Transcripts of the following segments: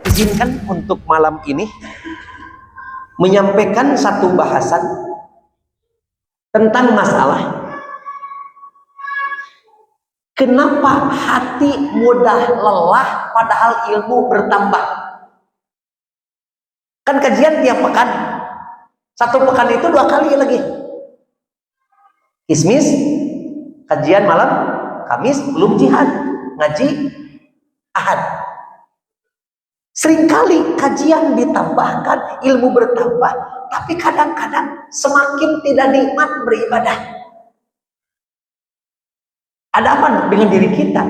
Izinkan untuk malam ini menyampaikan satu bahasan tentang masalah kenapa hati mudah lelah padahal ilmu bertambah. Kan kajian tiap pekan, satu pekan itu 2 kali lagi. Kismis, kajian malam Kamis, belum jihad, ngaji Ahad. Seringkali kajian ditambahkan, ilmu bertambah, tapi kadang-kadang semakin tidak nikmat beribadah. Ada apa dengan diri kita?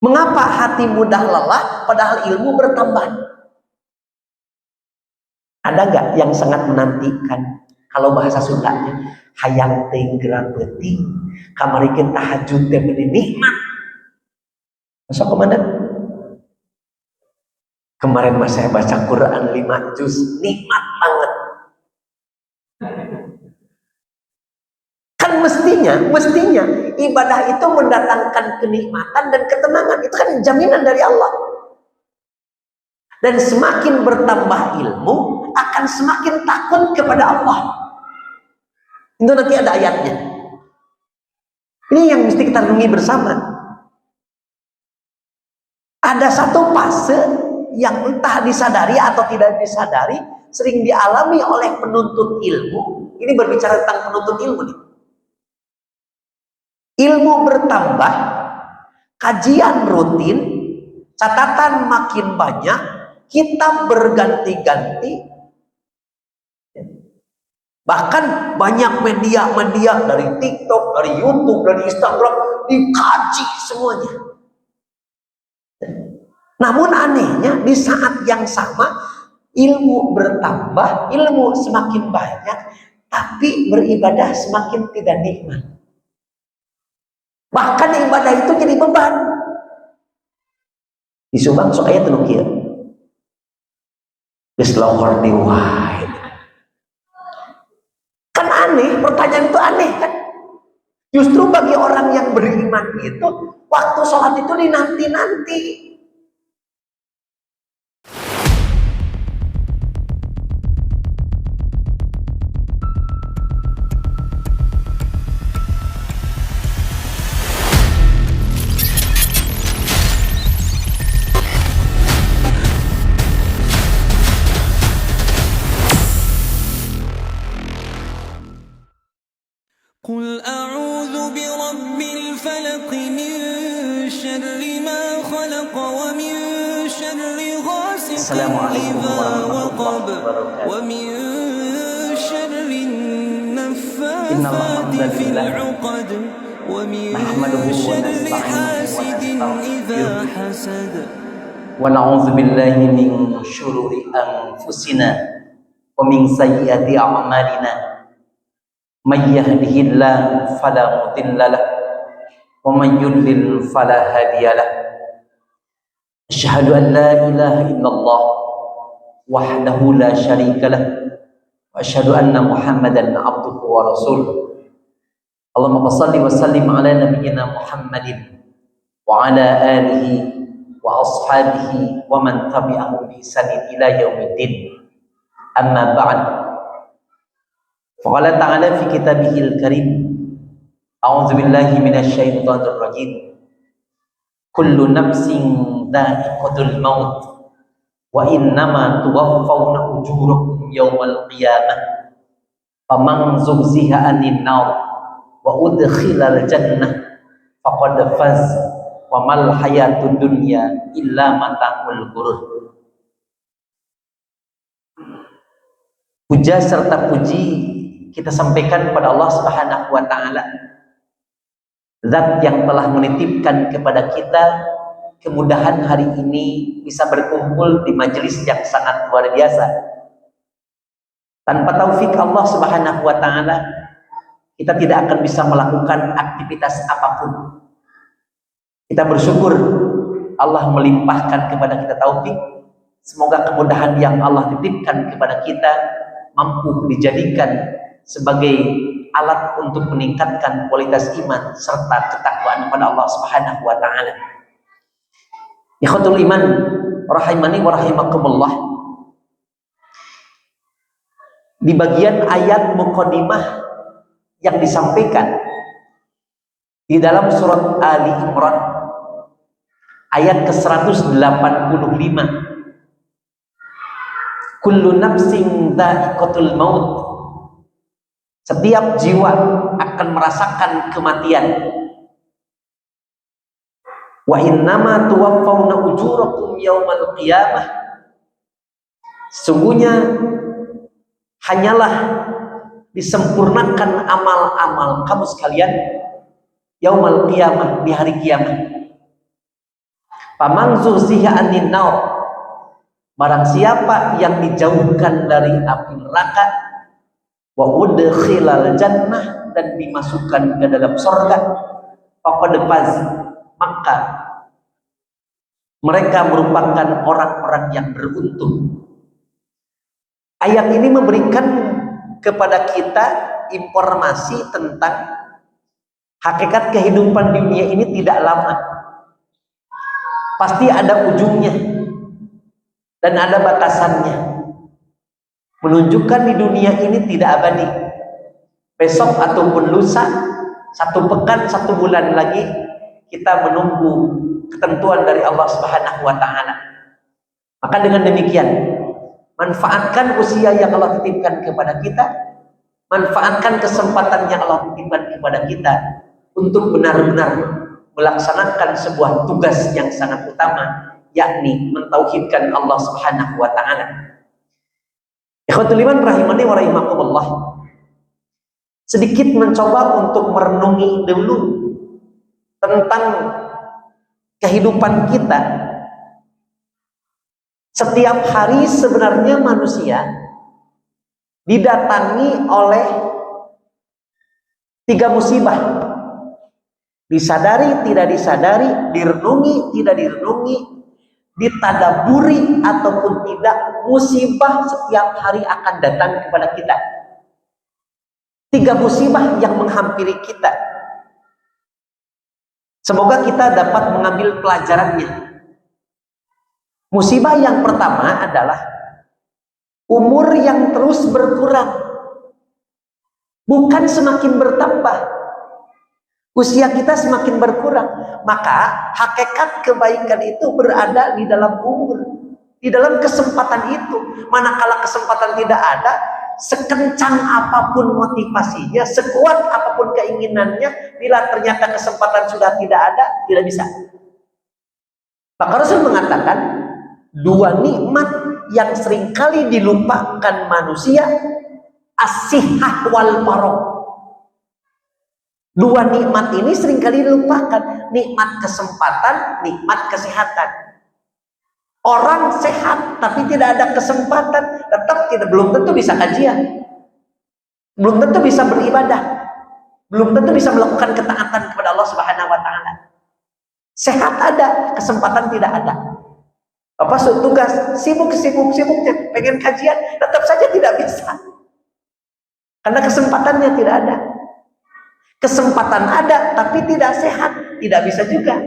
Mengapa hati mudah lelah padahal ilmu bertambah? Ada nggak yang sangat menantikan? Kalau bahasa Sundanya, hayang tenggeram beting, kamarikin tahajud teh benih nikmat. Masa komandan? Kemarin mas saya baca Quran 5 juz, nikmat banget. Kan mestinya ibadah itu mendatangkan kenikmatan dan ketenangan. Itu kan jaminan dari Allah. Dan semakin bertambah ilmu, akan semakin takut kepada Allah. Itu nanti ada ayatnya. Ini yang mesti kita renungi bersama. Ada satu fase yang entah disadari atau tidak disadari sering dialami oleh penuntut ilmu. Ini berbicara tentang penuntut ilmu nih. Ilmu bertambah, kajian rutin, catatan makin banyak, kitab berganti-ganti, bahkan banyak media-media dari TikTok, dari YouTube, dari Instagram dikaji semuanya. Namun anehnya di saat yang sama ilmu bertambah, ilmu semakin banyak, tapi beribadah semakin tidak nikmat. Bahkan ibadah itu jadi beban. Di Subang sok aya teu nu kieu. Geus lohor di wae. Kan aneh, pertanyaan itu aneh kan? Justru bagi orang yang beriman itu waktu sholat itu dinanti-nanti. قل أعوذ برب الفلق من شر ما خلق ومن شر غاسق إذا وقب ومن شر النفاثات في العقد ومن شر حاسد إذا حسد ونعوذ بالله من شرور أنفسنا ومن سيئات أعمالنا من يهده الله فلا مضل له ومن يضلل فلا هادي له أشهد أن لا إله إلا الله وحده لا شريك له وأشهد أن محمدا عبده ورسوله اللهم صل وسلم على نبينا محمد وعلى آله وأصحابه ومن تبعهم بإحسان إلى يوم الدين أما بعد فقال تعالى في كتابه الكريم أعوذ بالله من الشيطان الرجيم كل نفس ذائقة الموت وإنما توفون أجوركم يوم القيامة فمن زحزح عن النار وأدخل الجنة فقد فاز وما الحياة الدنيا إلا متاع الغرور. Puja serta puji kita sampaikan kepada Allah Subhanahu wa taala, Zat yang telah menitipkan kepada kita kemudahan hari ini bisa berkumpul di majelis yang sangat luar biasa. Tanpa taufik Allah Subhanahu wa taala, kita tidak akan bisa melakukan aktivitas apapun. Kita bersyukur Allah melimpahkan kepada kita taufik. Semoga kemudahan yang Allah titipkan kepada kita mampu dijadikan sebagai alat untuk meningkatkan kualitas iman serta ketakwaan kepada Allah Subhanahu wa taala. Ikhwatul iman rahimani wa rahimakumullah. Di bagian ayat muqaddimah yang disampaikan di dalam surat Ali Imran ayat ke-185, kullu nafsin dha'iqatul maut, setiap jiwa akan merasakan kematian. Wa innama tuwaffawna ujurakum yaumal qiyamah, sungguhnya hanyalah disempurnakan amal-amal kamu sekalian yaumal qiyamah, di hari kiamat. Faman zuhziha 'anil nar, barang siapa yang dijauhkan dari api neraka, wa udkhilal jannah, dan dimasukkan ke dalam surga, faqad faz, maka mereka merupakan orang-orang yang beruntung. Ayat ini memberikan kepada kita informasi tentang hakikat kehidupan dunia ini tidak lama, pasti ada ujungnya dan ada batasannya, menunjukkan di dunia ini tidak abadi. Besok ataupun lusa, 1 pekan, 1 bulan lagi, kita menunggu ketentuan dari Allah Subhanahu wa Ta'ala. Maka dengan demikian, manfaatkan usia yang Allah titipkan kepada kita, manfaatkan kesempatan yang Allah titipkan kepada kita untuk benar-benar melaksanakan sebuah tugas yang sangat utama, yakni mentauhidkan Allah Subhanahu wa Ta'ala. Ikhwatul iman rahimani wa rahimakumullah, sedikit mencoba untuk merenungi dulu tentang kehidupan kita. Setiap hari sebenarnya manusia didatangi oleh 3 musibah. Disadari, tidak disadari, direnungi, tidak direnungi, ditadaburi ataupun tidak, musibah setiap hari akan datang kepada kita. 3 musibah yang menghampiri kita. Semoga kita dapat mengambil pelajarannya. Musibah yang pertama adalah umur yang terus berkurang, bukan semakin bertambah. Usia kita semakin berkurang, maka hakikat kebaikan itu berada di dalam umur, di dalam kesempatan itu. Manakala kesempatan tidak ada, sekencang apapun motivasinya, sekuat apapun keinginannya, bila ternyata kesempatan sudah tidak ada, tidak bisa. Maka Rasul mengatakan, 2 nikmat yang seringkali dilupakan manusia, as-sihah wal faragh. 2 nikmat ini seringkali dilupakan, nikmat kesempatan, nikmat kesehatan. Orang sehat tapi tidak ada kesempatan, tetap belum tentu bisa kajian, belum tentu bisa beribadah, belum tentu bisa melakukan ketaatan kepada Allah Subhanahu wa Ta'ala. Sehat ada, kesempatan tidak ada. Apa tugas, sibuk, pengen kajian, tetap saja tidak bisa, karena kesempatannya tidak ada. Kesempatan ada tapi tidak sehat, tidak bisa juga.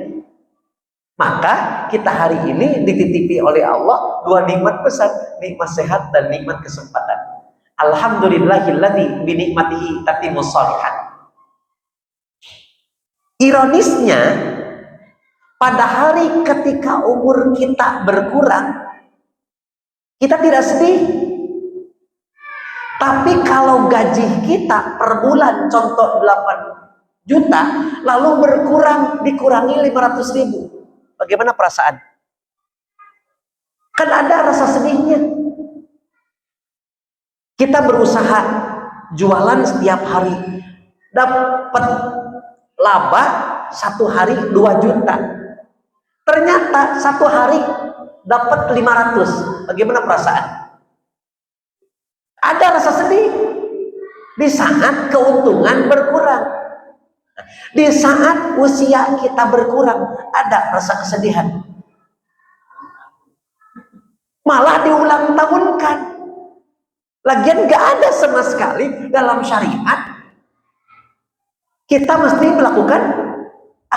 Maka kita hari ini dititipi oleh Allah 2 nikmat besar, nikmat sehat dan nikmat kesempatan. Alhamdulillahilladzi bi nikmatihi tatimmus shalihat. Ironisnya, pada hari ketika umur kita berkurang, kita tidak sedih. Tapi kalau gaji kita per bulan contoh 8 juta, lalu berkurang, dikurangi 500.000, bagaimana perasaan? Kan ada rasa sedihnya. Kita berusaha jualan setiap hari, dapat laba 1 hari 2 juta, ternyata 1 hari dapat 500, bagaimana perasaan? Ada rasa sedih di saat keuntungan berkurang. Di saat usia kita berkurang, ada rasa kesedihan. Malah diulang tahunkan. Lagian gak ada sama sekali dalam syariat kita mesti melakukan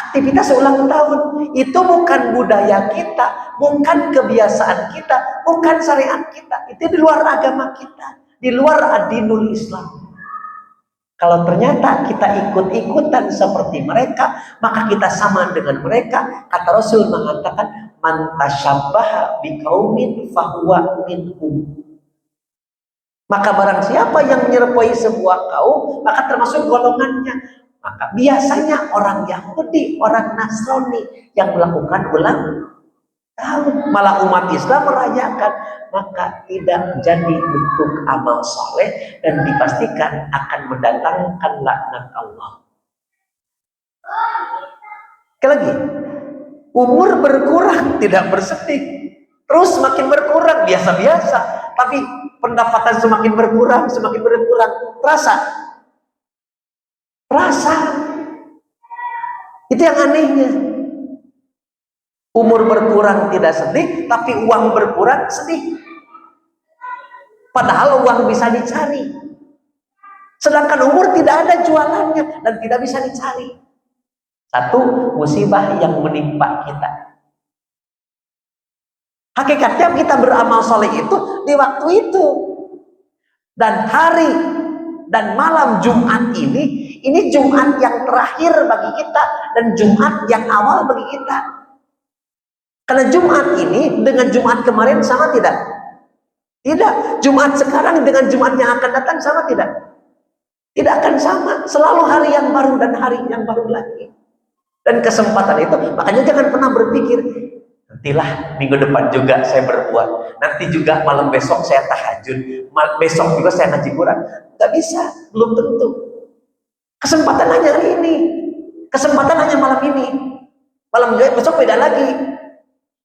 aktivitas ulang tahun. Itu bukan budaya kita, bukan kebiasaan kita, bukan syariat kita. Itu di luar agama kita, di luar adinul Islam. Kalau ternyata kita ikut-ikutan seperti mereka, maka kita sama dengan mereka. Kata Rasul mengatakan, man tasyabbaha biqaumin fahuwa minhum. Maka barang siapa yang menyerupai sebuah kaum, maka termasuk golongannya. Maka biasanya orang Yahudi, orang Nasrani yang melakukan ulang tahun, malah umat Islam merayakan, maka tidak jadi bentuk amal soleh dan dipastikan akan mendatangkan laknat Allah. Sekali lagi, umur berkurang tidak bersedih, terus semakin berkurang biasa-biasa, tapi pendapatan semakin berkurang, terasa. Itu yang anehnya. Umur berkurang tidak sedih, tapi uang berkurang sedih. Padahal uang bisa dicari. Sedangkan umur tidak ada jualannya dan tidak bisa dicari. Satu musibah yang menimpa kita. Hakikatnya kita beramal soleh itu di waktu itu. Dan hari dan malam Jumat ini Jumat yang terakhir bagi kita dan Jumat yang awal bagi kita. Karena Jumat ini dengan Jumat kemarin sama tidak? Tidak. Jumat sekarang dengan Jumat yang akan datang sama tidak? Tidak akan sama. Selalu hari yang baru dan hari yang baru lagi. Dan kesempatan itu, makanya jangan pernah berpikir, nantilah minggu depan juga saya berbuat, nanti juga malam besok saya tahajud, besok juga saya ngaji Quran. Gak bisa, belum tentu. Kesempatan hanya hari ini, kesempatan hanya malam ini, malam besok beda lagi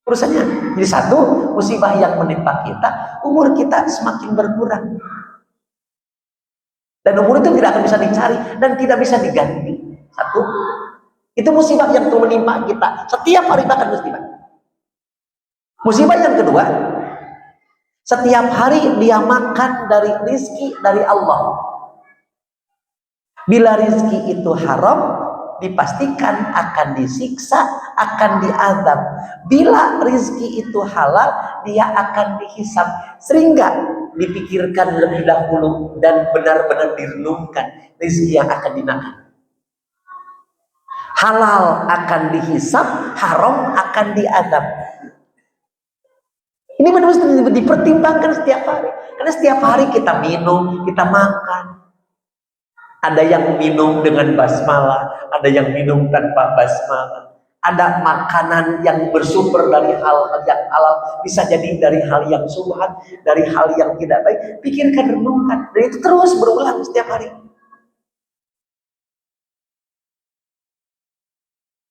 urusannya. Jadi satu musibah yang menimpa kita, umur kita semakin berkurang, dan umur itu tidak akan bisa dicari dan tidak bisa diganti. Satu, itu musibah yang menimpa kita setiap hari, bahkan musibah yang kedua, setiap hari dia makan dari rizki dari Allah. Bila rizki itu haram, dipastikan akan disiksa, akan diazab. Bila rizki itu halal, dia akan dihisab. Sehingga dipikirkan lebih dahulu dan benar-benar direnungkan rizki yang akan dimakan. Halal akan dihisab, haram akan diazab. Ini benar-benar dipertimbangkan setiap hari. Karena setiap hari kita minum, kita makan. Ada yang minum dengan basmalah, ada yang minum tanpa basmalah. Ada makanan yang bersumber dari hal yang halal, bisa jadi dari hal yang subhat, dari hal yang tidak baik. Pikirkan, renungkan, dan itu terus berulang setiap hari.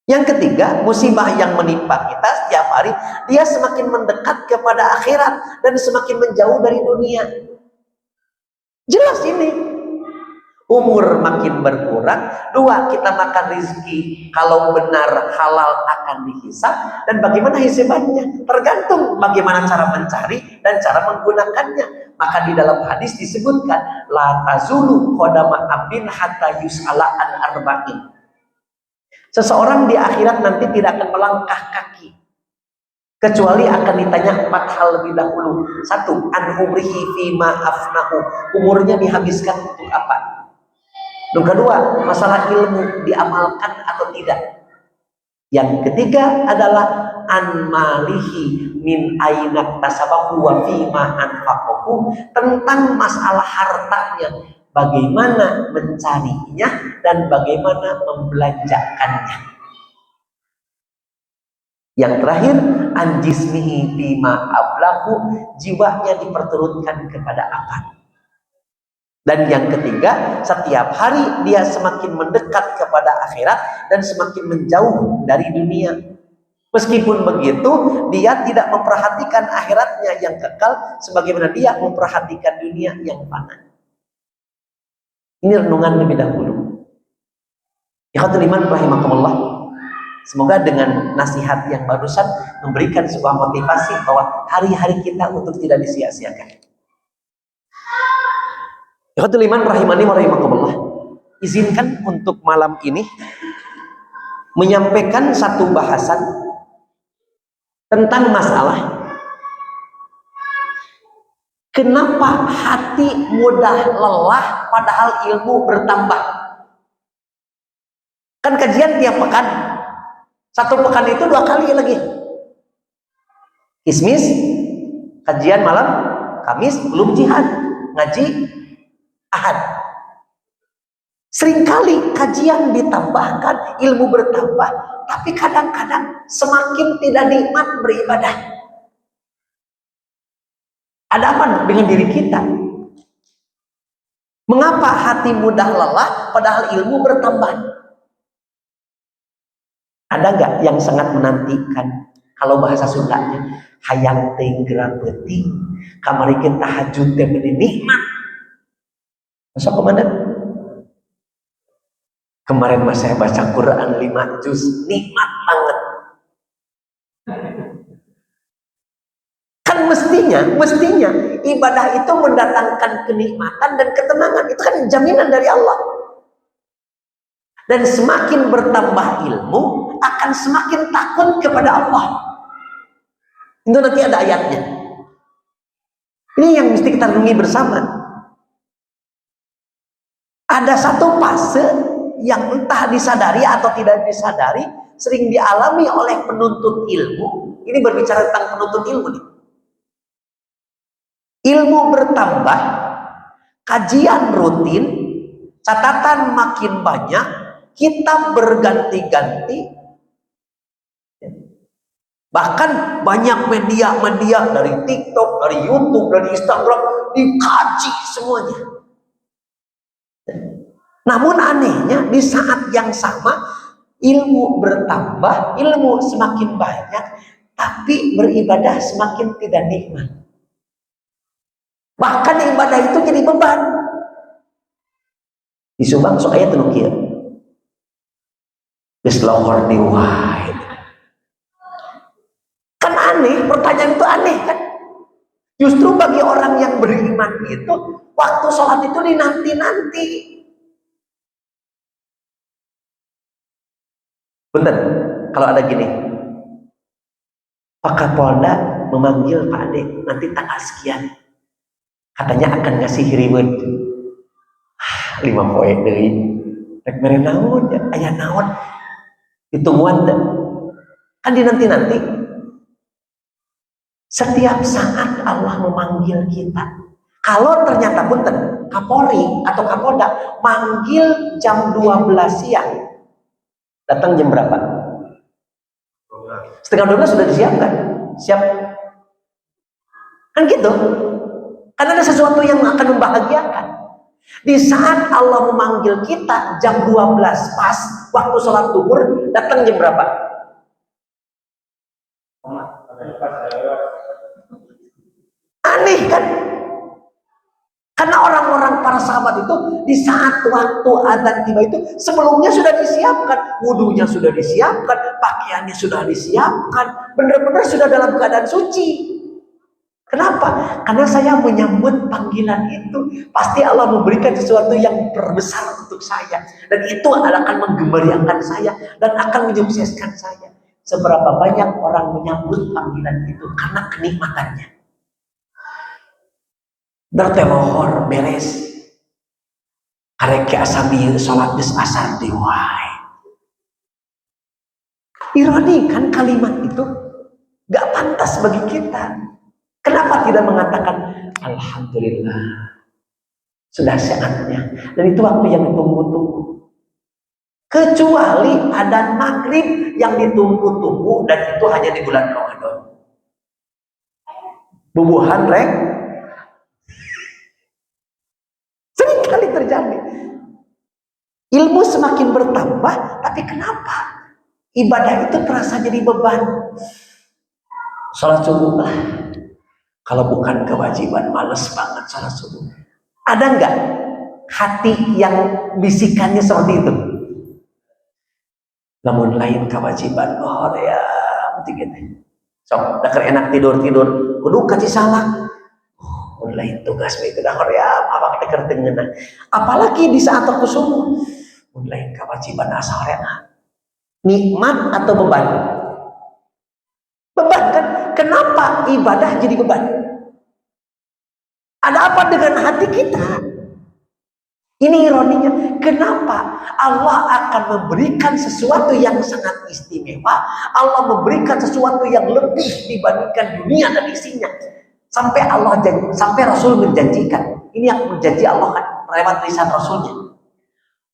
Yang ketiga, musibah yang menimpa kita setiap hari, dia semakin mendekat kepada akhirat dan semakin menjauh dari dunia. Jelas ini. Umur makin berkurang. Dua, kita makan rezeki kalau benar halal akan dihisab. Dan bagaimana hisabannya? Tergantung bagaimana cara mencari dan cara menggunakannya. Maka di dalam hadis disebutkan, la tazulu qadama abdin hatta yus'ala an arba'in. Seseorang di akhirat nanti tidak akan melangkah kaki kecuali akan ditanya 4 hal lebih dahulu. Satu, an umrihi fima afnahu. Umurnya dihabiskan untuk apa? Yang kedua, masalah ilmu diamalkan atau tidak. Yang ketiga adalah an malihi min aina tasabahu wa fima anfaqahu, tentang masalah hartanya, bagaimana mencarinya dan bagaimana membelanjakannya. Yang terakhir, an jismihi fima ablahu, jiwanya diperturutkan kepada apa. Dan yang ketiga, setiap hari dia semakin mendekat kepada akhirat dan semakin menjauh dari dunia. Meskipun begitu, dia tidak memperhatikan akhiratnya yang kekal sebagaimana dia memperhatikan dunia yang fana. Ini renungan lebih dahulu. Ikhwatul iman rahimakumullah. Semoga dengan nasihat yang barusan memberikan sebuah motivasi bahwa hari-hari kita untuk tidak disia-siakan. Ikhwatul iman rahimani wa rahimakumullah. Izinkan untuk malam ini menyampaikan satu bahasan tentang masalah kenapa hati mudah lelah padahal ilmu bertambah. Kan kajian tiap pekan, satu pekan itu 2 kali lagi. Kismis, kajian malam, Kamis belum jihad, ngaji Ahad. Seringkali kajian ditambahkan, ilmu bertambah, tapi kadang-kadang semakin tidak nikmat beribadah. Ada apa dengan diri kita? Mengapa hati mudah lelah padahal ilmu bertambah? Ada nggak yang sangat menantikan? Kalau bahasa Sundanya, hayang tenggelam peti, kamarikin tahajud teh benih nikmat. Masa kemana? Kemarin mas saya baca Quran 5 juz, nikmat banget. Kan mestinya ibadah itu mendatangkan kenikmatan dan ketenangan. Itu kan jaminan dari Allah. Dan semakin bertambah ilmu, akan semakin takut kepada Allah. Itu nanti ada ayatnya. Ini yang mesti kita renungi bersama. Ada satu fase yang entah disadari atau tidak disadari, sering dialami oleh penuntut ilmu. Ini berbicara tentang penuntut ilmu nih. Ilmu bertambah, kajian rutin, catatan makin banyak, kita berganti-ganti. Bahkan banyak media-media dari TikTok, dari YouTube, dari Instagram dikaji semuanya. Namun anehnya di saat yang sama ilmu bertambah, ilmu semakin banyak, tapi beribadah semakin tidak nikmat. Bahkan ibadah itu jadi beban. Di Subang so aya teu kieu. Geus lohor di wae. Kan aneh, pertanyaan itu aneh kan? Justru bagi orang yang beriman itu waktu sholat itu dinanti-nanti. Bener, kalau ada gini, Pak Kapolda memanggil Pak Ade nanti tanggal sekian, katanya akan ngasih riweuh 5 poe deui. Rek mere naon ya, aya naon ditungguan teh. Kan dinanti-nanti. Setiap saat Allah memanggil kita. Kalau ternyata punten Kapolri atau Kapolda manggil jam 12 siang, datang jam berapa? Setengah 12 sudah disiapkan. Siap. Kan gitu. Karena ada sesuatu yang akan membahagiakan. Di saat Allah memanggil kita jam 12 pas waktu sholat zuhur, datang jam berapa? Aneh kan? Karena orang-orang para sahabat itu di saat waktu adzan tiba itu sebelumnya sudah disiapkan, wudunya sudah disiapkan, pakaiannya sudah disiapkan, benar-benar sudah dalam keadaan suci. Kenapa? Karena saya menyambut panggilan itu, pasti Allah memberikan sesuatu yang terbesar untuk saya, dan itu akan menggembirakan saya dan akan menyukseskan saya. Seberapa banyak orang menyambut panggilan itu karena kenikmatannya. Bertelohor beres karek asabi salat geus asar deui wae. Ironi kan kalimat itu gak pantas bagi kita. Kenapa tidak mengatakan alhamdulillah sudah saatnya, dan itu waktu yang ditunggu-tunggu. Kecuali adzan maghrib yang ditunggu-tunggu, dan itu hanya di bulan Ramadan. Bubuhan rek seringkali terjadi. Ilmu semakin bertambah, tapi kenapa ibadah itu terasa jadi beban? Salat subuh lah, kalau bukan kewajiban males banget salat subuh. Ada nggak hati yang bisikannya seperti itu? Namun lain kewajiban lohor ya, begini. Sok, dakar enak tidur kudu kaci salah. Lain tugas itu dah ya, apa kita kertengeuna. Apalagi di saat waktu subuh, lain kewajiban asar ya. Nikmat atau beban? Beban kan? Kenapa ibadah jadi beban? Ada apa dengan hati kita? Ini ironinya, kenapa Allah akan memberikan sesuatu yang sangat istimewa, Allah memberikan sesuatu yang lebih dibandingkan dunia dan isinya, sampai Rasul menjanjikan, ini yang menjanji Allah kan lewat lisan Rasulnya,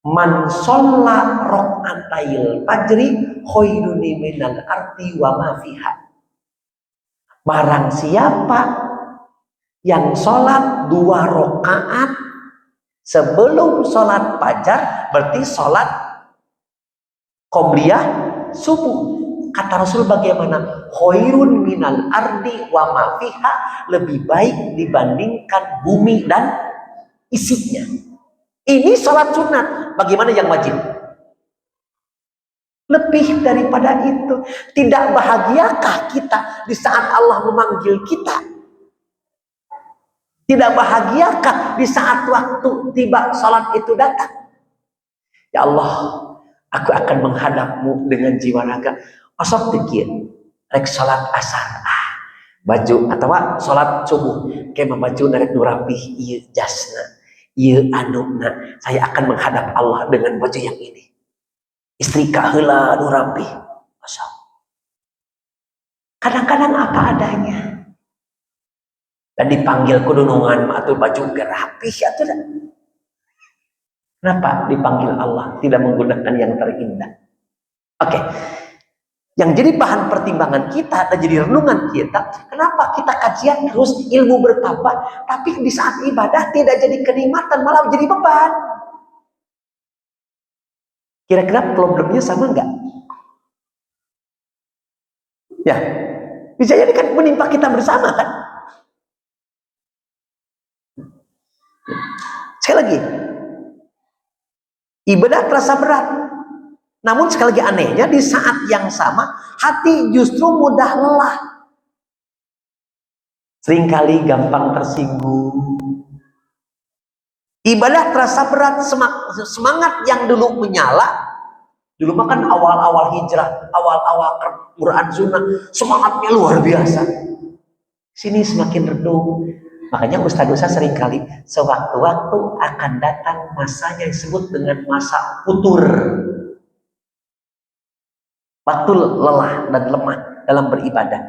man sholla rok'atail fajri khairun minal ardi wa ma fiha. Barang siapa yang sholat 2 rakaat sebelum sholat fajar, berarti sholat qobliyah subuh. Kata Rasul bagaimana? Khairun minal ardi wa ma fiha, lebih baik dibandingkan bumi dan isinya. Ini sholat sunat. Bagaimana yang wajib? Lebih daripada itu. Tidak bahagiakah kita di saat Allah memanggil kita? Tidak bahagiakah di saat waktu tiba salat itu datang? Ya Allah, aku akan menghadapmu dengan jiwa raga. Osok pikir, rek salat asar, baju atau salat subuh, kayak baju narek nurapih, iya jasna, iya anukna. Saya akan menghadap Allah dengan baju yang ini. Istri kahela nurapih, osok. Kadang-kadang apa adanya. Dan dipanggil kudunungan atau baju rapih atau tidak. Kenapa dipanggil Allah tidak menggunakan yang terindah? Oke. Yang jadi bahan pertimbangan kita dan jadi renungan kita, kenapa kita kajian terus ilmu bertambah, tapi di saat ibadah tidak jadi kenikmatan, malah jadi beban. Kira-kira problemnya sama enggak? Ya. Bisa jadi kan menimpa kita bersama kan? Sekali lagi, ibadah terasa berat. Namun sekali lagi anehnya, di saat yang sama hati justru mudah lelah. Seringkali gampang tersinggung. Ibadah terasa berat, semangat yang dulu menyala. Dulu makan awal-awal hijrah, awal-awal Quran sunnah, semangatnya luar biasa. Sini semakin redup. Makanya Ustadz seringkali sewaktu-waktu akan datang masanya yang disebut dengan masa futur. Waktu lelah dan lemah dalam beribadah.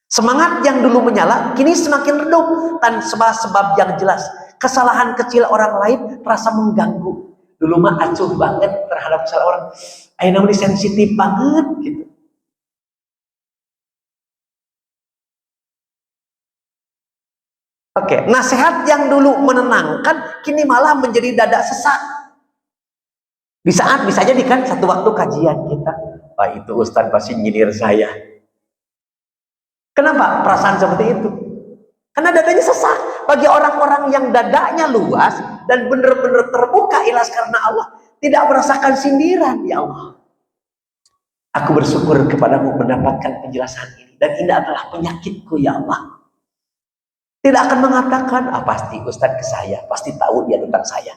Semangat yang dulu menyala kini semakin redup tanpa sebab yang jelas. Kesalahan kecil orang lain terasa mengganggu. Dulu mah acuh banget terhadap kesalahan orang. Ayo namanya sensitif banget gitu. Oke, nasihat yang dulu menenangkan kini malah menjadi dada sesak. Di saat bisa jadi kan satu waktu kajian kita, wah itu Ustadz pasti nyindir saya. Kenapa perasaan seperti itu? Karena dadanya sesak. Bagi orang-orang yang dadanya luas dan benar-benar terbuka ikhlas karena Allah, tidak merasakan sindiran. Ya Allah, aku bersyukur kepadamu mendapatkan penjelasan ini, dan ini adalah penyakitku ya Allah. Tidak akan mengatakan, pasti Ustadz ke saya, pasti tahu dia tentang saya.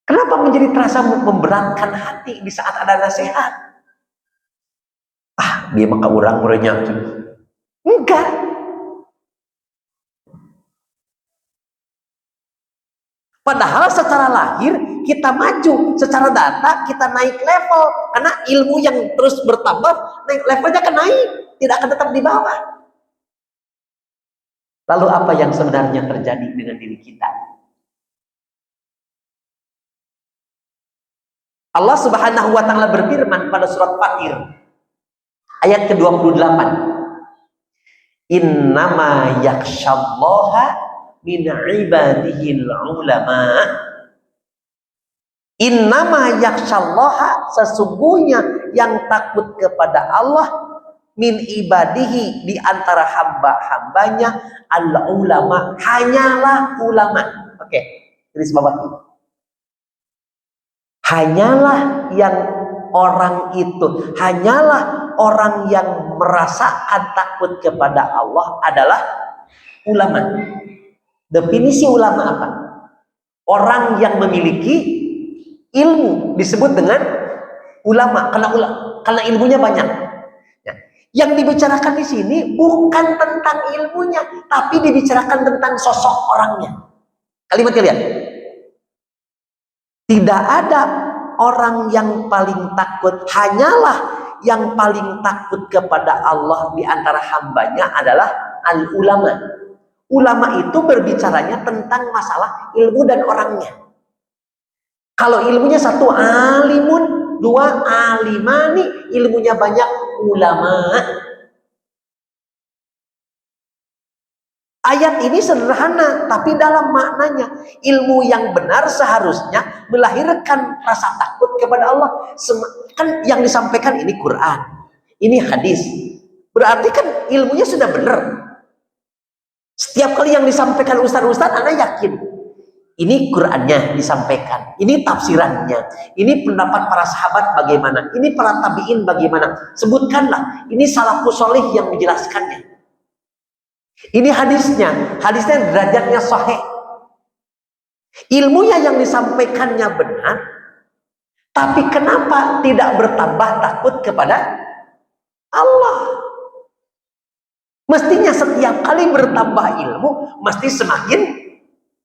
Kenapa menjadi terasa memberatkan hati di saat ada nasihat? Dia maka orang merenya. Enggak. Padahal secara lahir kita maju, secara data kita naik level. Karena ilmu yang terus bertambah, naik levelnya akan naik. Tidak akan tetap di bawah. Lalu apa yang sebenarnya terjadi dengan diri kita? Allah Subhanahu wa taala berfirman pada surat Fatir ayat ke-28. Innama yakhsyallaha min ibadihil ulama. Innama yakhsyallaha, sesungguhnya yang takut kepada Allah min ibadihi, di antara hamba-hambanya, al-ulama, hanyalah ulama. Oke, tulis bawahi. Hanyalah yang orang itu, hanyalah orang yang merasakan takut kepada Allah adalah ulama. Definisi ulama apa? Orang yang memiliki ilmu disebut dengan ulama, karena ilmunya banyak. Ya. Yang dibicarakan di sini bukan tentang ilmunya, tapi dibicarakan tentang sosok orangnya. Kalimatnya lihat. Tidak ada orang yang paling takut, hanyalah yang paling takut kepada Allah di antara hambanya adalah al-ulama. Ulama itu berbicaranya tentang masalah ilmu dan orangnya. Kalau ilmunya satu alimun, dua alimani, ilmunya banyak ulama. Ayat ini sederhana, tapi dalam maknanya ilmu yang benar seharusnya melahirkan rasa takut kepada Allah. Kan yang disampaikan ini Quran, ini hadis. Berarti kan ilmunya sudah benar. Setiap kali yang disampaikan ustaz-ustaz, Anda yakin ini Qurannya disampaikan, ini tafsirannya, ini pendapat para sahabat bagaimana, ini para tabiin bagaimana. Sebutkanlah, ini salafus sholih yang menjelaskannya. Ini hadisnya derajatnya sahih. Ilmunya yang disampaikannya benar, tapi kenapa tidak bertambah takut kepada Allah? Mestinya setiap kali bertambah ilmu, mesti semakin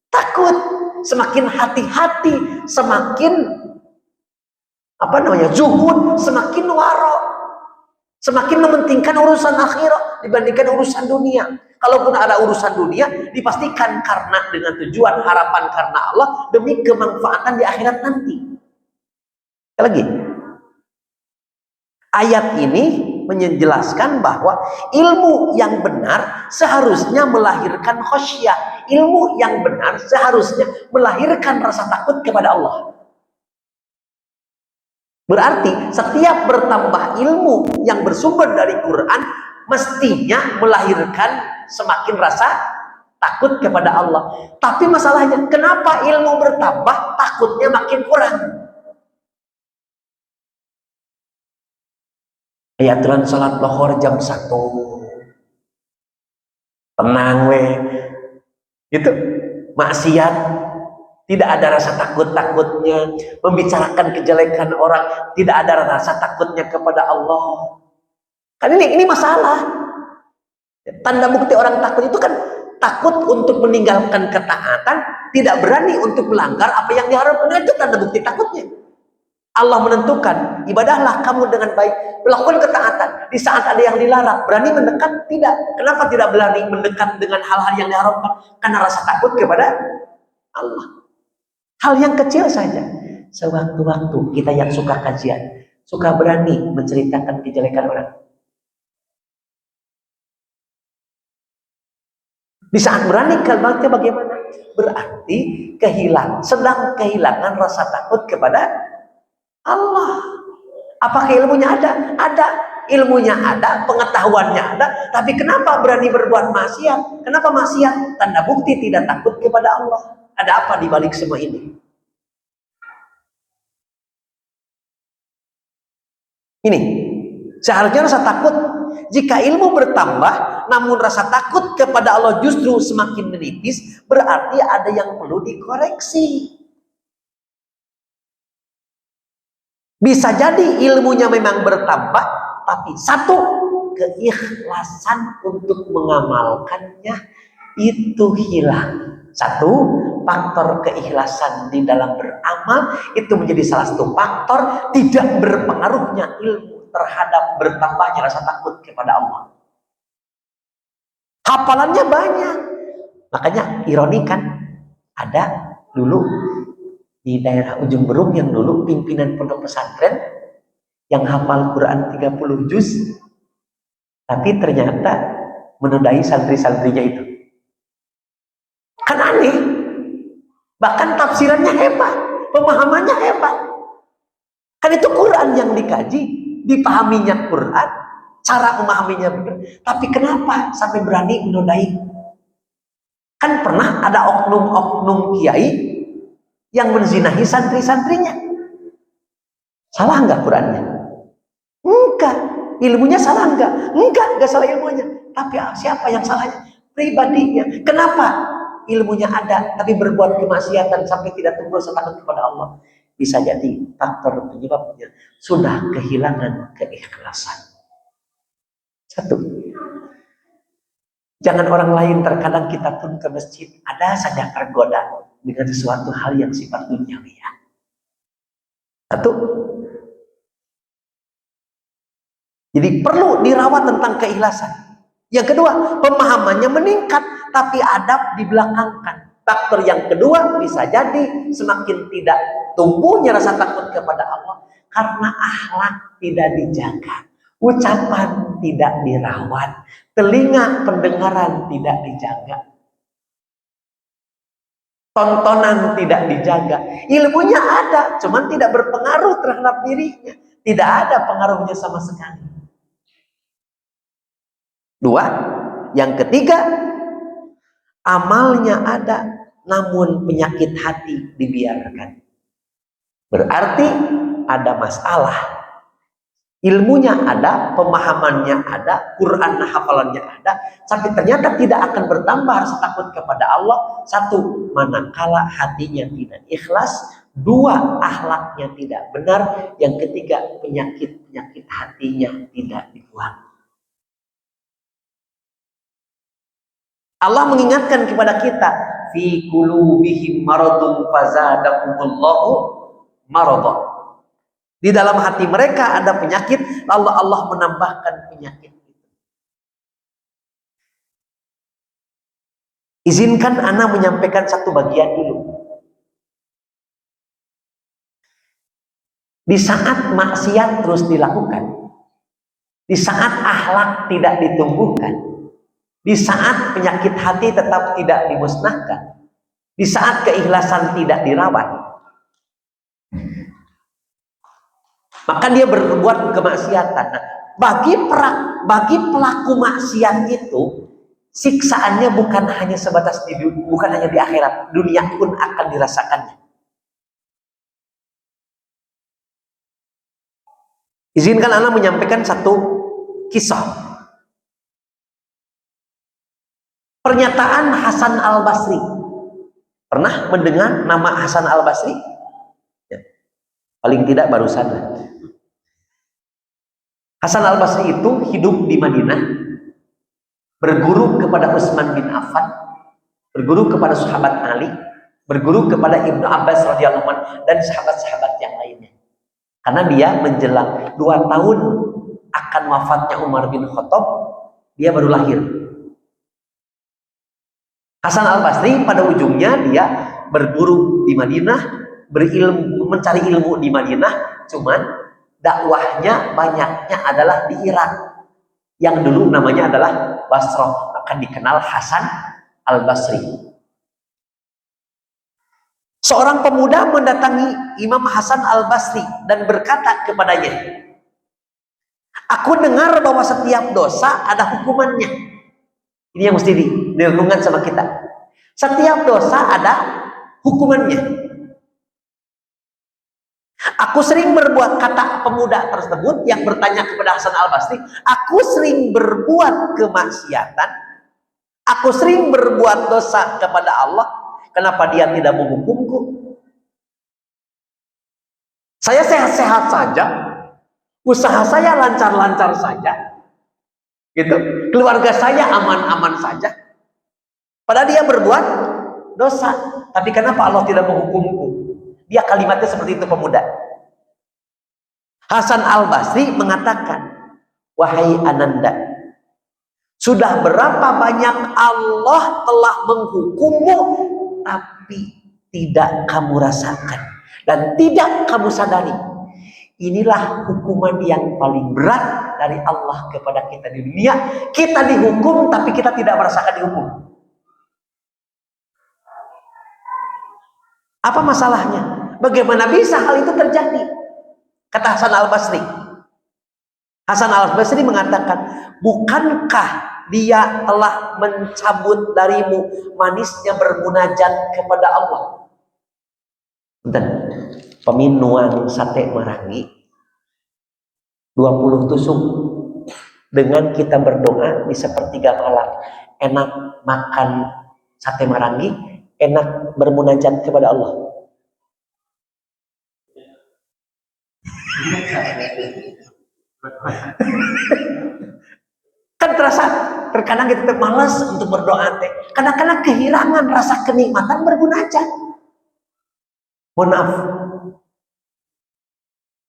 takut, semakin hati-hati, semakin zuhud, semakin waro, semakin mementingkan urusan akhirat dibandingkan urusan dunia. Kalaupun ada urusan dunia, dipastikan karena dengan tujuan harapan karena Allah demi kemanfaatan di akhirat nanti. Lagi, ayat ini menjelaskan bahwa ilmu yang benar seharusnya melahirkan khasyah. Ilmu yang benar seharusnya melahirkan rasa takut kepada Allah. Berarti setiap bertambah ilmu yang bersumber dari Quran mestinya melahirkan semakin rasa takut kepada Allah. Tapi masalahnya, kenapa ilmu bertambah, takutnya makin kurang? Aturan salat lohor jam 1. Tenang itu maksiat, tidak ada rasa takut-takutnya, membicarakan kejelekan orang, tidak ada rasa takutnya kepada Allah. Kan ini masalah. Tanda bukti orang takut itu kan takut untuk meninggalkan ketaatan, tidak berani untuk melanggar apa yang diharapkan. Itu tanda bukti takutnya. Allah menentukan, ibadahlah kamu dengan baik, melakukan ketaatan. Di saat ada yang dilarang, berani mendekat? Tidak. Kenapa tidak berani mendekat dengan hal-hal yang diharapkan? Karena rasa takut kepada Allah. Hal yang kecil saja. Sewaktu-waktu kita yang suka kajian, suka berani menceritakan kejelekan orang. Di saat berani kalimatnya bagaimana? Berarti sedang kehilangan rasa takut kepada Allah. Apakah ilmunya ada? Ada. Ilmunya ada, pengetahuannya ada, tapi kenapa berani berbuat maksiat? Kenapa maksiat? Tanda bukti tidak takut kepada Allah. Ada apa di balik semua ini? Ini seharusnya rasa takut. Jika ilmu bertambah, namun rasa takut kepada Allah justru semakin menipis, berarti ada yang perlu dikoreksi. Bisa jadi ilmunya memang bertambah, tapi satu, keikhlasan untuk mengamalkannya itu hilang. Satu, faktor keikhlasan di dalam beramal itu menjadi salah satu faktor tidak berpengaruhnya ilmu terhadap bertambahnya rasa takut kepada Allah. Hafalannya banyak. Makanya ironi kan, ada dulu di daerah Ujung Berung yang dulu pimpinan pondok pesantren yang hafal Quran 30 juz, tapi ternyata menodai santri-santrinya itu. Kan aneh. Bahkan tafsirannya hebat, pemahamannya hebat. Kan itu Quran yang dikaji, dipahaminya Quran, cara memahaminya benar. Tapi kenapa sampai berani menodai? Kan pernah ada oknum-oknum kiai yang menzinahi santri-santrinya. Salah enggak Qurannya? Enggak. Ilmunya salah enggak? Enggak salah ilmunya. Tapi siapa yang salahnya? Pribadinya. Kenapa? Ilmunya ada, tapi berbuat kemaksiatan sampai tidak tunduk rasa takut kepada Allah. bisa jadi faktor penyebabnya sudah kehilangan keikhlasan. Satu, jangan orang lain, terkadang kita pun ke masjid ada saja tergoda dengan sesuatu hal yang sifat duniawi. Satu, jadi perlu dirawat tentang keikhlasan. Yang kedua, pemahamannya meningkat, tapi adab dibelakangkan. Faktor yang kedua bisa jadi semakin tidak tumbuhnya rasa takut kepada Allah karena akhlak tidak dijaga, ucapan tidak dirawat, telinga pendengaran tidak dijaga, tontonan tidak dijaga, ilmunya ada, cuman tidak berpengaruh terhadap dirinya, tidak ada pengaruhnya sama sekali. Dua, yang ketiga, amalnya ada, namun penyakit hati dibiarkan. Berarti ada masalah. Ilmunya ada, pemahamannya ada, Quran hafalannya ada, tapi ternyata tidak akan bertambah rasa takut kepada Allah. Satu, manakala hatinya tidak ikhlas. Dua, akhlaknya tidak benar. Yang ketiga, penyakit-penyakit hatinya tidak dibuang. Allah mengingatkan kepada kita, fi qulubihim maradun fazadahumullahu maradha. Di dalam hati mereka ada penyakit, lalu Allah menambahkan penyakit itu. Izinkan ana menyampaikan satu bagian dulu. Di saat maksiat terus dilakukan, di saat akhlak tidak ditumbuhkan, di saat penyakit hati tetap tidak dimusnahkan, di saat keikhlasan tidak dirawat, maka dia berbuat kemaksiatan. Nah, bagi pelaku maksiat itu, siksaannya bukan hanya sebatas bukan hanya di akhirat, dunia pun akan dirasakannya. Izinkan ana menyampaikan satu kisah. Pernyataan Hasan Al-Basri. Pernah mendengar nama Hasan Al-Basri? Ya. Paling tidak barusan. Hasan Al-Basri itu hidup di Madinah, berguru kepada Utsman bin Affan, berguru kepada sahabat Ali, berguru kepada Ibnu Abbas radhiyallahu anhu dan sahabat-sahabat yang lainnya. Karena dia menjelang 2 tahun akan wafatnya Umar bin Khattab, dia baru lahir. Hasan Al-Basri pada ujungnya dia berguru di Madinah, berilmu, mencari ilmu di Madinah, cuman dakwahnya banyaknya adalah di Irak, yang dulu namanya adalah Basrah, akan dikenal Hasan Al-Basri. Seorang pemuda mendatangi Imam Hasan Al-Basri dan berkata kepadanya, "Aku dengar bahwa setiap dosa ada hukumannya." Ini yang mesti direnungkan sama kita. Setiap dosa ada hukumannya. Aku sering berbuat, kata pemuda tersebut yang bertanya kepada Hasan Al-Basri, aku sering berbuat kemaksiatan, aku sering berbuat dosa kepada Allah, kenapa dia tidak menghukumku? Saya sehat-sehat saja, usaha saya lancar-lancar saja, gitu, keluarga saya aman-aman saja, padahal dia berbuat dosa, tapi kenapa Allah tidak menghukumku? Dia kalimatnya seperti itu pemuda. Hasan Al-Basri mengatakan, wahai Ananda, sudah berapa banyak Allah telah menghukummu, tapi tidak kamu rasakan dan tidak kamu sadari. Inilah hukuman yang paling berat dari Allah kepada kita di dunia. Kita dihukum tapi kita tidak merasakan dihukum. Apa masalahnya? Bagaimana bisa hal itu terjadi? Kata Hasan Al-Basri. Hasan Al-Basri mengatakan, bukankah dia telah mencabut darimu manisnya bermunajat kepada Allah? Dan peminuan sate marangi 20 tusuk dengan kita berdoa di sepertiga malam, enak makan sate marangi, enak bermunajat kepada Allah. Kan terasa terkadang kita malas untuk berdoa teh. Kadang-kadang kehilangan rasa kenikmatan bermunajat. Mohon maaf.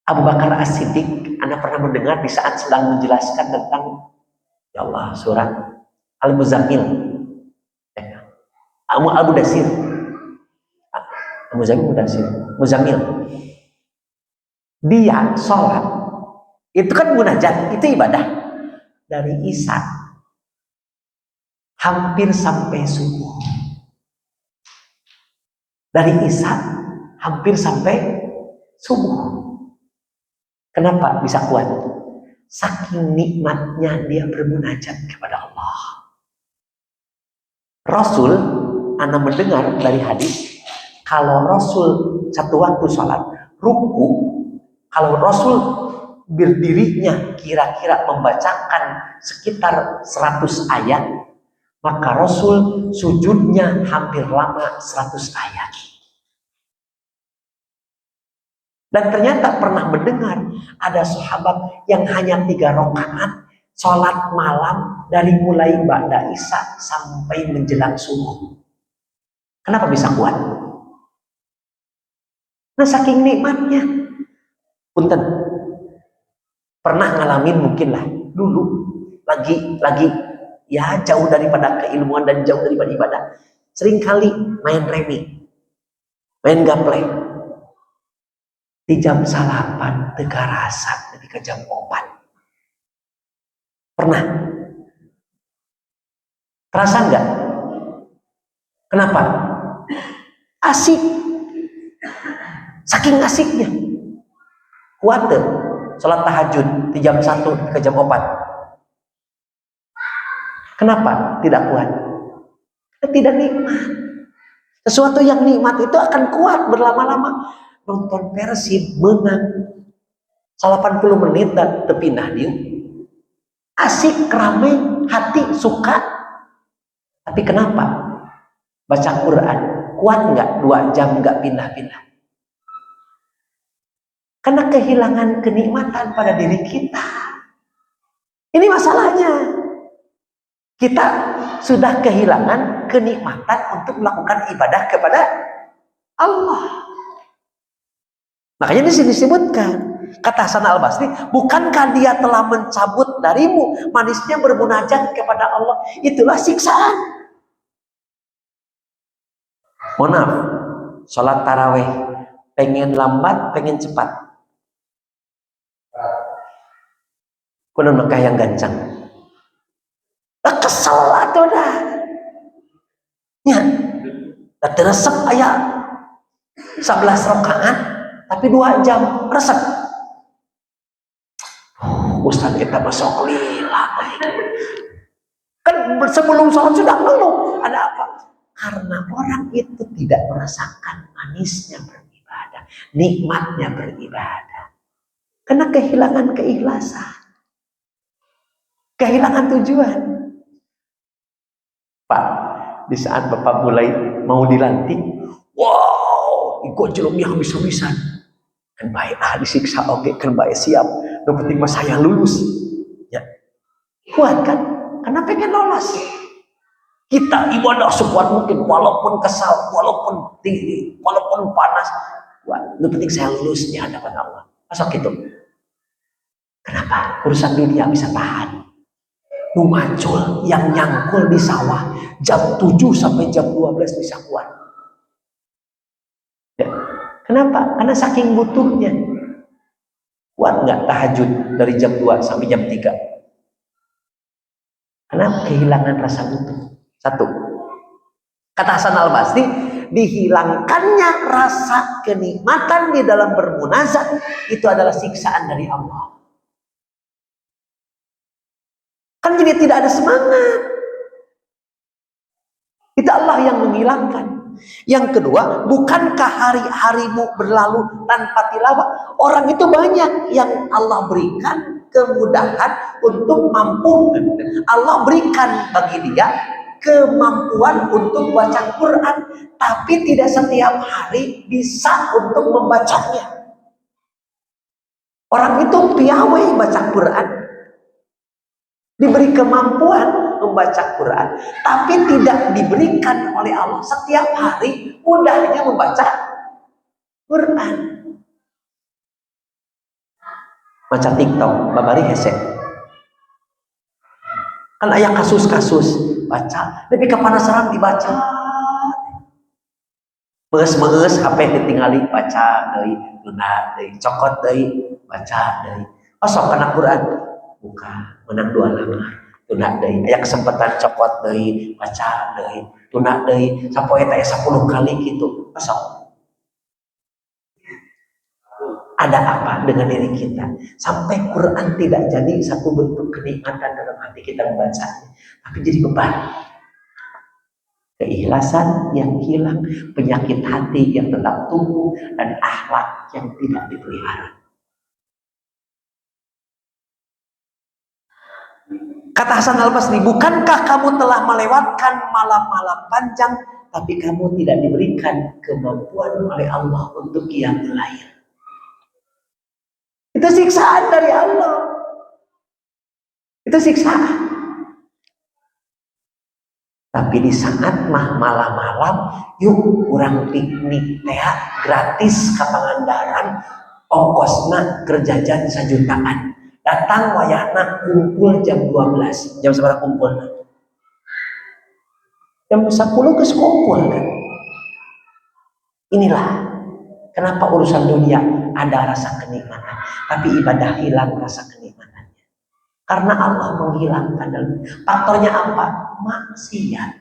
Abu Bakar As-Siddiq, Anda pernah mendengar di saat sedang menjelaskan tentang ya Allah surat Al-Muzammil. Al-Mudasir. Muzammil. Dia sholat. Itu kan munajat, itu ibadah. Dari Isya hampir sampai subuh. Dari Isya hampir sampai subuh. Kenapa bisa kuat? Saking nikmatnya dia bermunajat kepada Allah. Rasul, Anda mendengar dari hadis, kalau Rasul satu waktu sholat, ruku, kalau Rasul berdirinya kira-kira membacakan sekitar 100 ayat, maka Rasul sujudnya hampir lama 100 ayat. Dan ternyata pernah mendengar ada sahabat yang hanya 3 rakaat sholat malam dari mulai ba'da Isya sampai menjelang subuh. Kenapa bisa kuat? Nah, saking nikmatnya. Punten, pernah ngalamin mungkin lah dulu lagi ya jauh daripada keilmuan dan jauh daripada ibadah, seringkali main remi, main gaple. Di jam 8 teka rasa ketika jam 4. Pernah? Terasa enggak? Kenapa? Asik. Saking asiknya. Kuat deh. Sholat tahajud di jam 1 ke jam 4. Kenapa tidak kuat? Tidak nikmat. Sesuatu yang nikmat itu akan kuat berlama-lama. Nonton Persib menang 80 menit dan tepindah dia. Asik, ramai, hati suka. Tapi kenapa? Baca Quran kuat nggak 2 jam nggak pindah-pindah? Karena kehilangan kenikmatan pada diri kita. Ini masalahnya. Kita sudah kehilangan kenikmatan untuk melakukan ibadah kepada Allah. Makanya di sini disebutkan, kata Hasan Al-Basri, bukankah dia telah mencabut darimu manisnya bermunajat kepada Allah? Itulah siksaan. Mohon maaf, sholat taraweh pengen lambat, pengen cepat. Kudu Mekah yang gancang. Kesel atuh dah. Ya, teresep aya 11 rakaat tapi 2 jam resep. Ustaz kita masuk lila. Kan sebelum sholat sudah ngeluh. Ada apa? Karena orang itu tidak merasakan manisnya beribadah, nikmatnya beribadah. Karena kehilangan keikhlasan, kehilangan tujuan. Pak, di saat Bapak mulai mau dilantik, wow, ikut jelumnya habis-habisan. Kan baik disiksa, oke, kan baik siap. Yang penting mas saya lulus. Ya, kuat kan? Karena pengen lolos. Kita ibadah sekuat mungkin, walaupun kesal, walaupun tinggi, walaupun panas. Kuat. Yang penting saya lulus di hadapan Allah. Masa gitu? Kenapa? Urusan dunia bisa tahan. Nu macul yang nyangkul di sawah jam 7 sampai jam 12 bisa kuat. Ya. Kenapa? Karena saking butuhnya. Kuat nggak tahajud dari jam 2 sampai jam 3? Karena kehilangan rasa butuh. 1. Kata Hasan Al-Basri, dihilangkannya rasa kenikmatan di dalam bermunajat itu adalah siksaan dari Allah. Kan jadi tidak ada semangat. Itu Allah yang menghilangkan. Yang kedua, bukankah hari-harimu berlalu tanpa tilawah? Orang itu banyak yang Allah berikan kemudahan untuk mampu. Allah berikan bagi dia kemampuan untuk baca Quran, tapi tidak setiap hari bisa untuk membacanya. Orang itu piawai baca Quran, diberi kemampuan membaca Quran, tapi tidak diberikan oleh Allah setiap hari mudahnya membaca Quran. Baca TikTok, babari hese. Kan aya kasus-kasus baca, tapi kepanasaran dibaca. Menges HP ditinggali baca deui, tuna deui, cokot deui, baca deui. Osok kana Quran, buka, menang 2 lembar. Tuna deui, aya kesempatan cokot deui, baca deui, tuna deui, sapoe teh 10 kali gitu. Osok. Ada apa dengan diri kita sampai Quran tidak jadi satu bentuk kenikmatan dalam hati kita membacanya, tapi jadi beban. Keikhlasan yang hilang, penyakit hati yang tetap tumbuh, dan akhlak yang tidak dipelihara. Kata Hasan Al-Basri, bukankah kamu telah melewatkan malam-malam panjang, tapi kamu tidak diberikan kemampuan oleh Allah untuk qiyamul lail. Itu siksaan dari Allah. Itu siksaan. Tapi di saat malam-malam, yuk kurang piknik teh gratis ka Pangandaran, ongkosna kerjajan 1 jutaan. Datang wayahna kumpul jam 12. Jam seberapa kumpul? Jam 10 geus kumpul kan. Inilah kenapa urusan dunia ada rasa kenikmatan, tapi ibadah hilang rasa kenikmatannya. Karena Allah menghilangkan. Faktornya apa? Maksiat.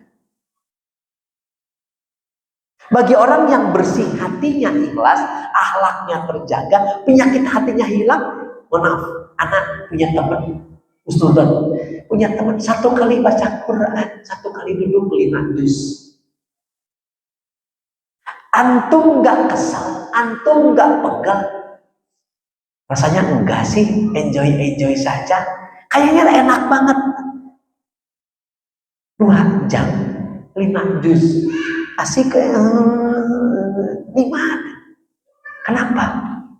Bagi orang yang bersih hatinya ikhlas, akhlaknya terjaga, penyakit hatinya hilang. Maaf, anak punya teman, Ustadzan punya teman 1 kali baca Quran, 1 kali duduk 5 juz. Antum gak kesal, antum gak pegal, rasanya enggak sih, enjoy saja. Kayaknya enak banget. 2 jam, 5 juz, asik. Di mana? Kenapa?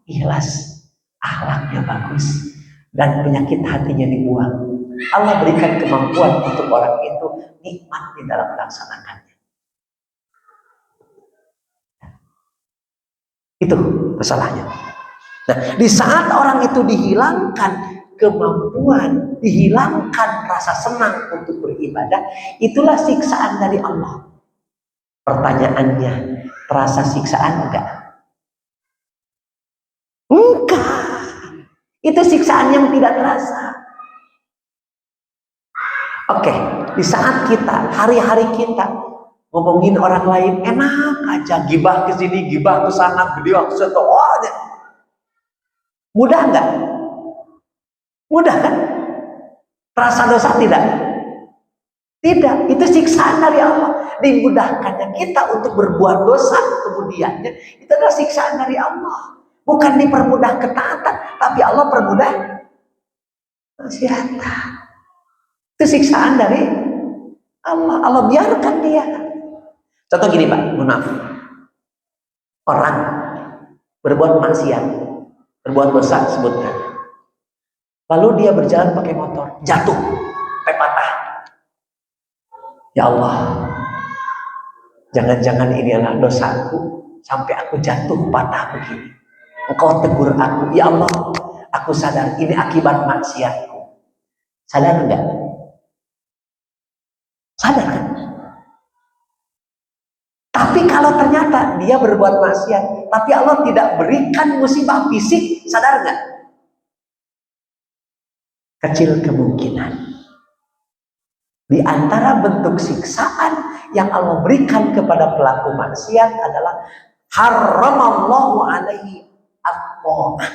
Ikhlas, akhlaknya bagus, dan penyakit hatinya dibuang. Allah berikan kemampuan untuk orang itu nikmat di dalam melaksanakannya. Itu masalahnya. Nah, di saat orang itu dihilangkan kemampuan, dihilangkan rasa senang untuk beribadah, itulah siksaan dari Allah. Pertanyaannya, terasa siksaan enggak? Enggak. Itu siksaan yang tidak terasa. Oke, di saat kita, hari-hari kita ngomongin orang lain, enak aja, gibah ke sini, gibah ke sana, beliau ke situ, mudah enggak? Mudah kan? Terasa dosa tidak? Tidak, itu siksaan dari Allah. Dimudahkannya kita untuk berbuat dosa kemudiannya, itu adalah siksaan dari Allah. Bukan dipermudah ketaatan, tapi Allah permudah maksiatan. Itu siksaan dari Allah. Allah biarkan dia. Contoh gini Pak, maaf. Orang berbuat maksiat, berbuat dosa sebutkan. Lalu dia berjalan pakai motor, jatuh, sampai patah. Ya Allah, jangan-jangan ini adalah dosaku sampai aku jatuh patah begini. Engkau tegur aku, ya Allah, aku sadar ini akibat maksiatku. Sadar enggak? Sadar kan? Tapi kalau ternyata dia berbuat maksiat, tapi Allah tidak berikan musibah fisik, sadar enggak? Kecil kemungkinan. Di antara bentuk siksaan yang Allah berikan kepada pelaku maksiat adalah haramallahu alaihi at-ta'ah.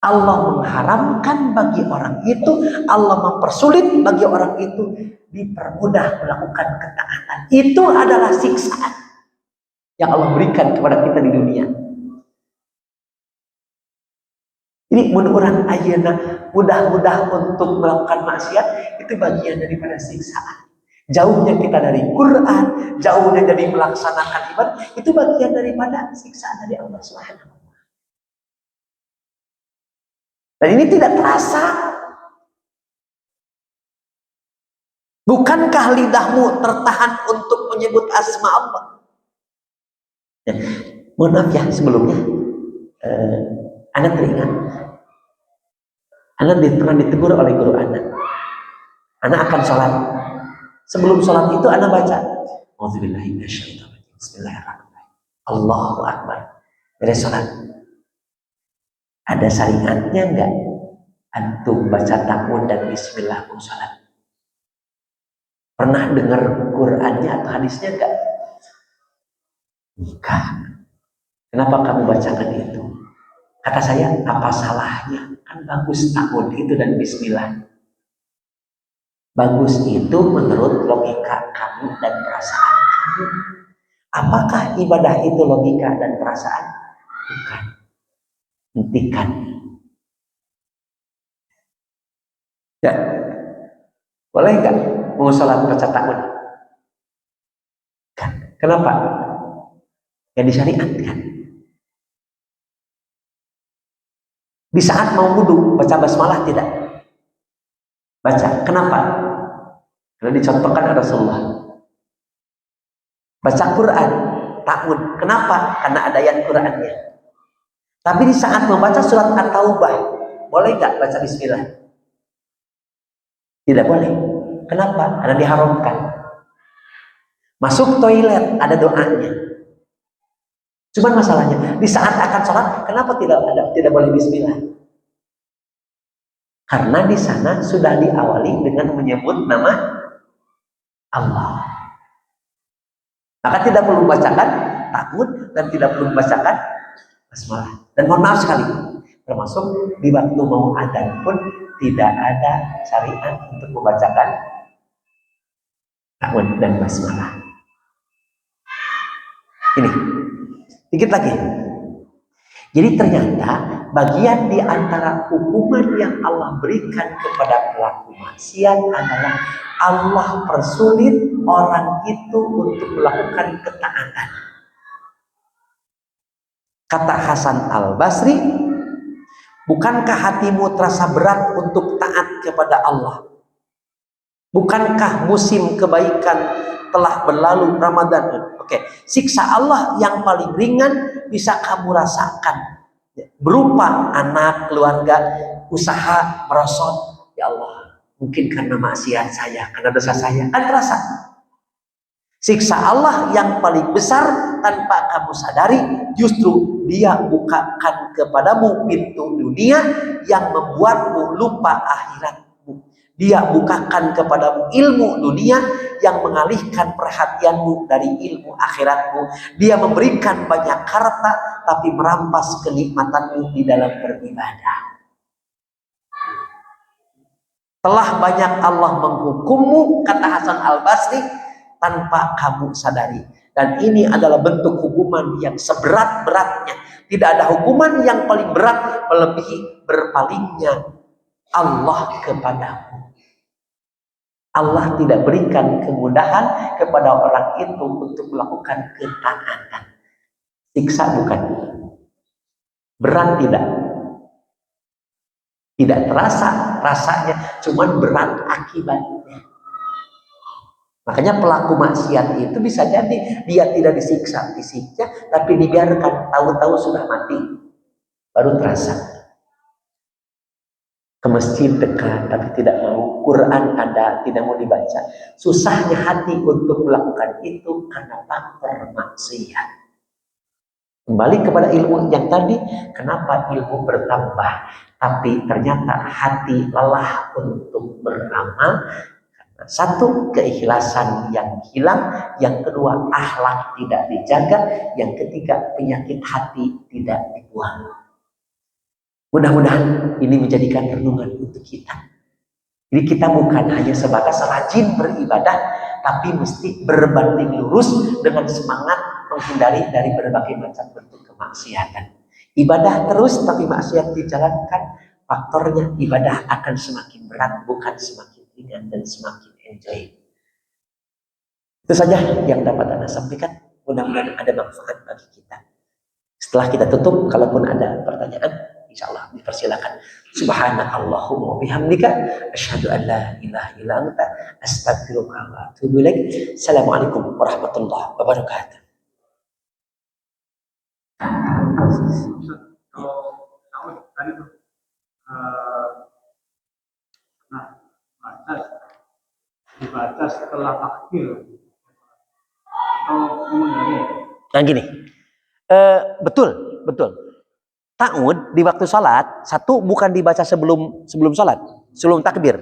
Allah mengharamkan bagi orang itu, Allah mempersulit bagi orang itu dipermudah melakukan ketaatan. Itu adalah siksaan yang Allah berikan kepada kita di dunia. Ini mun urang ayeuna mudah-mudah untuk melakukan maksiat, itu bagian daripada siksaan. Jauhnya kita dari Quran, jauhnya dari melaksanakan ibadah, itu bagian daripada siksaan dari Allah Subhanahu. Dan ini tidak terasa. Bukankah lidahmu tertahan untuk menyebut asma Allah? Ya, mohon maaf ya sebelumnya, Anda teringat, Anda pernah ditegur oleh guru Anda. Anda akan sholat. Sebelum sholat itu Anda baca, A'udzubillahi minasyaitonir rajim. Bismillahirrahmanirrahim. Allahu Akbar. Beres sholat. Ada syariatnya enggak? Antum baca takbir dan bismillah sholat. Pernah dengar Qur'annya atau hadisnya enggak? Enggak. Kenapa kamu bacakan itu? Kata saya, apa salahnya? Kan bagus takbir itu dan bismillah. Bagus itu menurut logika kamu dan perasaan kamu. Apakah ibadah itu logika dan perasaan? Bukan. Hentikan. Ya. Boleh enggak mau sholat baca takbir? Kan. Kenapa? Yang disyariatkan. Di saat mau wudu baca basmalah tidak? Baca. Kenapa? Karena dicontohkan oleh Rasulullah. Baca Quran, takbir. Kenapa? Karena ada ayat Qurannya. Tapi di saat membaca surat At-Taubah, boleh nggak baca bismillah? Tidak boleh. Kenapa? Karena diharamkan. Masuk toilet ada doanya. Cuman masalahnya di saat akan sholat, kenapa tidak boleh bismillah? Karena di sana sudah diawali dengan menyebut nama Allah. Maka tidak perlu membacakan takbir dan tidak perlu membacakan basmalah. Dan mohon maaf sekali, termasuk di waktu mau adzan pun tidak ada syariat untuk membacakan takbir dan basmalah. Ini dikit lagi. Jadi ternyata bagian di antara hukuman yang Allah berikan kepada pelaku maksiat adalah Allah persulit orang itu untuk melakukan ketaatan. Kata Hasan Al-Basri, bukankah hatimu terasa berat untuk taat kepada Allah? Bukankah musim kebaikan telah berlalu Ramadan? Oke, siksa Allah yang paling ringan bisa kamu rasakan berupa anak, keluarga, usaha, merosot. Ya Allah, mungkin karena maksiat saya, karena dosa saya, kan terasa. Siksa Allah yang paling besar tanpa kamu sadari, justru Dia bukakan kepadamu pintu dunia yang membuatmu lupa akhiratmu. Dia bukakan kepadamu ilmu dunia yang mengalihkan perhatianmu dari ilmu akhiratmu. Dia memberikan banyak harta tapi merampas kenikmatanmu di dalam beribadah. Telah banyak Allah menghukummu, kata Hasan Al-Basri, tanpa kamu sadari. Dan ini adalah bentuk hukuman yang seberat-beratnya. Tidak ada hukuman yang paling berat melebihi berpalingnya Allah kepadamu. Allah tidak berikan kemudahan kepada orang itu untuk melakukan ketaatan. Siksa bukan? Berat tidak? Tidak terasa rasanya, cuman berat akibatnya. Makanya pelaku maksiat itu bisa jadi dia tidak disiksa fisiknya, tapi dibiarkan tahu-tahu sudah mati, baru terasa. Ke masjid dekat tapi tidak mau, Quran ada tidak mau dibaca. Susahnya hati untuk melakukan itu karena faktor maksiat. Kembali kepada ilmu yang tadi, kenapa ilmu bertambah tapi ternyata hati lelah untuk beramal? Karena satu, keikhlasan yang hilang, yang kedua akhlak tidak dijaga, yang ketiga penyakit hati tidak dibuang. Mudah-mudahan ini menjadikan renungan untuk kita. Jadi kita bukan hanya sebatas rajin beribadah, tapi mesti berbanding lurus dengan semangat menghindari dari berbagai macam bentuk kemaksiatan. Ibadah terus tapi maksiat dijalankan, faktornya ibadah akan semakin berat, bukan semakin ringan dan semakin enjoy. Itu saja yang dapat Anda sampaikan. Mudah-mudahan ada manfaat bagi kita. Setelah kita tutup, kalaupun ada pertanyaan, Insyaallah dipersilakan. Subhanakallahumma wa bihamdika asyhadu an la ilaha illa anta astaghfiruka wa atubu ilaik. Assalamualaikum warahmatullahi wabarakatuh. Kalau tadi tuh dibaca setelah takbir atau memang dari Nah gini, betul. Ta'ud di waktu salat, satu bukan dibaca sebelum salat, sebelum takbir.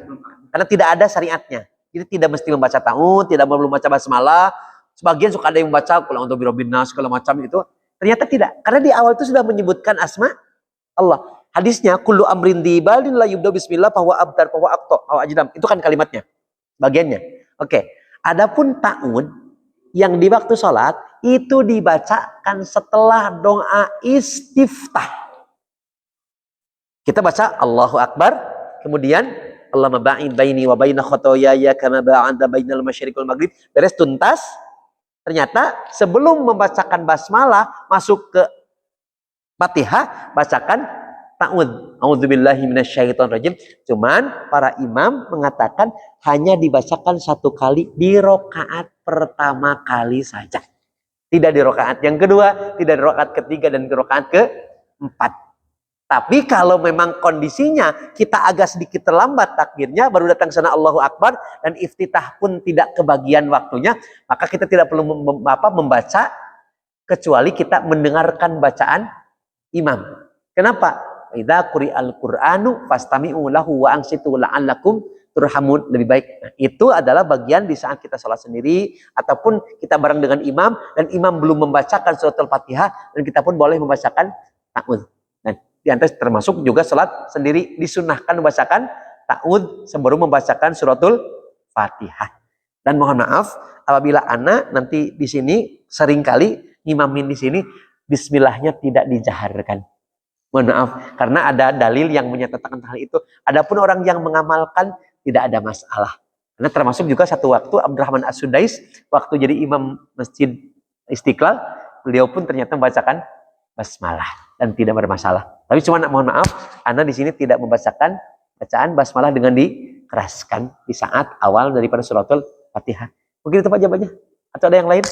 Karena tidak ada syariatnya. Jadi tidak mesti membaca ta'ud, tidak perlu membaca basmalah. Sebagian suka ada yang membaca qul a'udzu birabbin nas segala macam itu. Ternyata tidak. Karena di awal itu sudah menyebutkan asma Allah. Hadisnya kullu amrin dibalin la yubda bismillah bahwa abdar bahwa aqta bahwa ajdam. Itu kan kalimatnya. Bagiannya. Oke. Adapun ta'ud yang di waktu salat itu dibacakan setelah doa istiftah. Kita baca Allahu Akbar, kemudian Allahumma ba'id baini wa baina khotoyaya kama ba'adta bainal masyriqi wal maghrib. Beres tuntas. Ternyata sebelum membacakan basmalah masuk ke Fatihah, bacakan ta'ud. A'udzubillahi minasyaitonir rajim. Cuman para imam mengatakan hanya dibacakan satu kali di rakaat pertama kali saja. Tidak di rakaat yang kedua, tidak di rakaat ketiga dan di rakaat keempat. Tapi kalau memang kondisinya kita agak sedikit terlambat takbirnya, baru datang sana Allahu Akbar dan iftitah pun tidak kebagian waktunya, maka kita tidak perlu membaca kecuali kita mendengarkan bacaan imam. Kenapa? Idza quri'al Qur'anu fastami'u lahu wa ansitu la'allakum turhamun. Lebih baik. Nah, itu adalah bagian di saat kita sholat sendiri ataupun kita bareng dengan imam dan imam belum membacakan surat Al-Fatihah dan kita pun boleh membacakan ta'ud. Di antara termasuk juga salat sendiri disunahkan membacakan ta'ud sebelum membacakan suratul Fatihah. Dan mohon maaf apabila ana nanti di sini seringkali ngimamin di sini bismillahnya tidak dijaharkan. Mohon maaf karena ada dalil yang menyatakan hal itu. Adapun orang yang mengamalkan tidak ada masalah. Karena termasuk juga satu waktu Abdurrahman As-Sudais waktu jadi imam Masjid Istiqlal, beliau pun ternyata membacakan basmalah dan tidak bermasalah. Tapi cuma mohon maaf, Anda di sini tidak membacakan bacaan basmalah dengan dikeraskan di saat awal daripada suratul Fatihah. Mungkin itu Pak jawabannya. Atau ada yang lain?